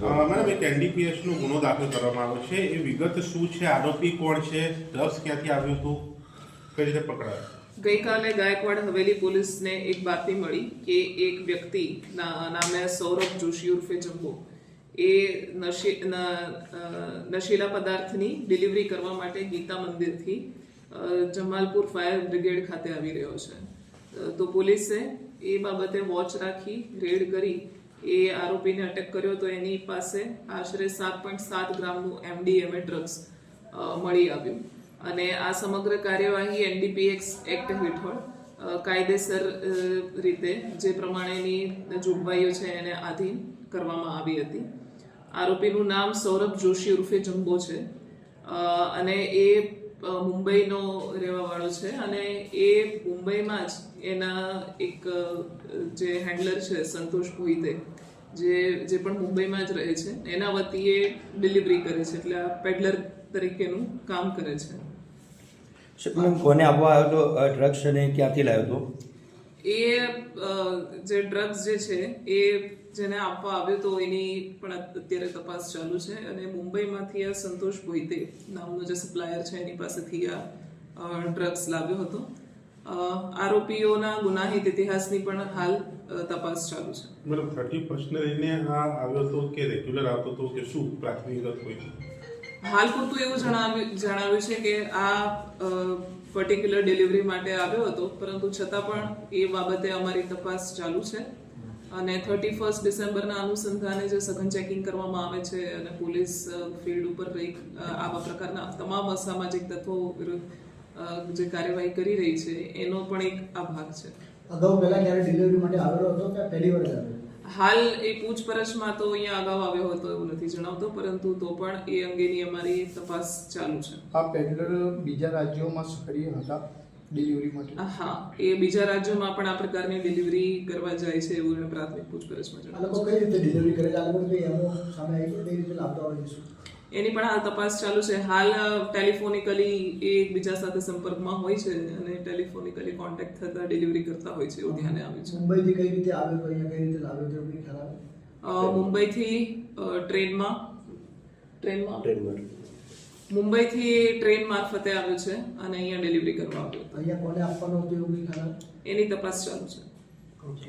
Madam એક એનડીપીએસનો ગુનો દાખલ કરવામાં આવ્યો છે. એ વિગત શું છે? આરોપી કોણ છે? ડ્રગ્સ ક્યાંથી આવ્યું હતું? કઈ રીતે પકડાયો? ગઈકાલે ગાયકવાડ હવેલી પોલીસને એક બાતમી મળી કે એક વ્યક્તિ નામે સૌરભ જોશી ઉર્ફે જંબો એ નશીલા પદાર્થની ડિલિવરી કરવા માટે ગીતા મંદિરથી જમાલપુર ફાયર બ્રિગેડ ખાતે આવી રહ્યો છે. તો પોલીસે એ બાબતે વોચ રાખી રેડ કરી એ આરોપીને અટક કર્યો. તો એની પાસે આશરે 7.7 ગ્રામનું MDMA ડ્રગ્સ મળી આવ્યું અને આ સમગ્ર કાર્યવાહી NDPS એક્ટ હેઠળ કાયદેસર રીતે જે પ્રમાણેની જોગવાઈઓ છે એને આધીન કરવામાં આવી હતી. આરોપીનું નામ સૌરભ જોશી ઉર્ફે જંબો છે અને એ મુંબઈનો રહેવાવાળો છે અને એ મુંબઈમાં જ એના એક જે હેન્ડલર છે સંતોષ ભોઈતે જે પણ મુંબઈમાં જ રહે છે એના વતી એ ડિલિવરી કરે છે, એટલે આ પેડલર તરીકેનું કામ કરે છે. કોને આપવા આવ્યો હતો ડ્રગ્સ અને ક્યાંથી લાવ્યો હતો? એ જે ડ્રગ્સ જે છે એ જેને આપવા આવ્યો તો એની પણ અત્યારે તપાસ ચાલુ છે અને મુંબઈમાંથી આ સંતોષ ભોઈતે નામનો જે સપ્લાયર છે એની પાસેથી આ ડ્રગ્સ લાવ્યો હતો. આરોપીઓના ગુનાહિત ઇતિહાસની પણ હાલ તપાસ ચાલુ છે. મતલબ 31st ને લઈને આ આવ્યો હતો કે રેગ્યુલર આવતો હતો કે શું પ્રાથમિક વિગત કોઈ? હાલ પૂરતું એવું જણાવ્યું છે કે આ પર્ટિક્યુલર ડિલિવરી માટે આવ્યો હતો, પરંતુ છતાં પણ એ બાબતે અમારી તપાસ ચાલુ છે અને 31 ડિસેમ્બરના અનુસંધાને જે સઘન ચેકિંગ કરવામાં આવે છે અને પોલીસ ફિલ્ડ ઉપર આવા પ્રકારના તમામ અસામાજિક તત્વો વિરુદ્ધ જે કાર્યવાહી કરી રહી છે એનો પણ એક આ ભાગ છે. અગાઉ પહેલા ક્યારે ડિલિવરી માટે આવેલો હતો કે પહેલી વાર આવ્યો? હાલ એ પૂછપરછમાં તો અહીંયા અગાઉ આવ્યો હતો એવું નથી જણાવતો, પરંતુ તો પણ એ અંગેની અમારી તપાસ ચાલુ છે. આ પેડલર બીજા રાજ્યોમાં સક્રિય હતા ડિલિવરી માટે? હા, એ બીજા રાજ્યોમાં પણ આ પ્રકારની ડિલિવરી કરવા જાય છે એવું એને પ્રાથમિક પૂછપરછમાં આ જણાવ્યું. લોકો કઈ રીતે ડિલિવરી કરે છે? આ લોકો કઈ એમો સામે આવી કઈ રીતે લાવતા હોય છે? એની પણ હાલ તપાસ ચાલુ છે. હાલ ટેલિફોનિકલી એ એકબીજા સાથે સંપર્કમાં હોય છે અને ટેલિફોનિકલી કોન્ટેક્ટ થતા ડિલિવરી કરતા હોય છે એવું ધ્યાને આવ્યું છે. મુંબઈથી કઈ રીતે આવ્યો તો અહીંયા કઈ રીતે લાવ્યો તો કઈ ખ્યાલ આવે? મુંબઈથી મુંબઈથી ટ્રેન મારફતે આવ્યો છે અને અહીંયા ડિલિવરી કરવા આવ્યો. અહીંયા કોને આપવાનો હતો એવું કઈ ખ્યાલ આવે? એની તપાસ ચાલુ છે. ઓકે.